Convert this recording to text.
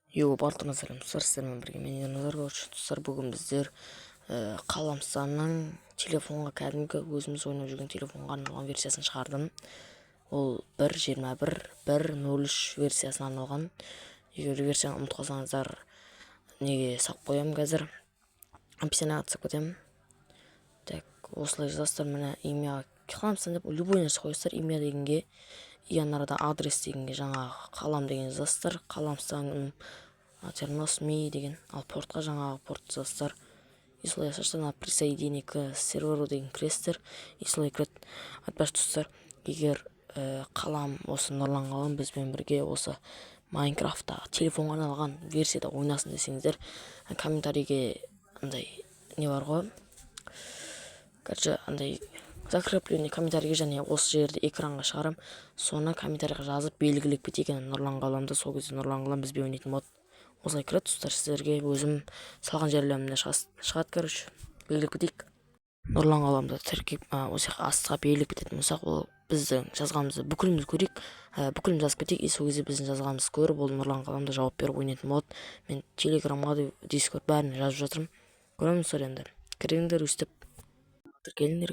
Барлығына сәлем достар, сіздермен бірге мен Ерназар. Достар, бүгін біздер Қаламстанның телефонға, кәдімгі өзіміз ойнап жүрген телефонға арналған версиясын шығардым. Ол 1.21.1.03 версиясына арналған. Егер версияны ұмытып қалсаңыздар, неге салып қоямын қазір. Описаниеға түсіп кетемін. Так, осылай жазасыздар, міне имя Қаламстан деп любой нәрсе қойсыздар, имя дегенге, арада адрес дегенге жаңағы қалам деген жазасыздар, Қаламстанның термосми деген, ал портқа жаңағы порт жазасыздар. И солай жасасыздар, присоедини к серверу деген кіресіздер, и солай кіреді. Айтпақшы достар, егер қалам осы Нұрлан Қалам бізбен бірге осы Майнкрафтта телефонға арналған версияда ойнасын десеңіздер, комментарийге андай не бар ғой, андай закрепление комментарийге және осы жерде экранға шығарам, соны комментарийға жазып белгілеп кетейін Нұрлан Қаламды. Сол кезде Нұрлан Қалам бізбен ойнайтын болады. Осылай кіреді достар, сіздерге өзім салған жерлерімде шығады. Белгілеп кетейік. Нұрлан Қаламды тіркеп осы астыға белгілеп кететін болсақ, ол біздің жазғанымызды бүкіліміз көрейік, бүкіліміз жазып кетейік. Сол кезде біздің жазғанымызды көріп, ол Нұрлан Қаламда жауап беріп ойнайтын болады. Мен телеграмға, дискорд бәріне жазып жатырмын. Көремін достар, енді кіріңдер, өстіп тіркеліңдер.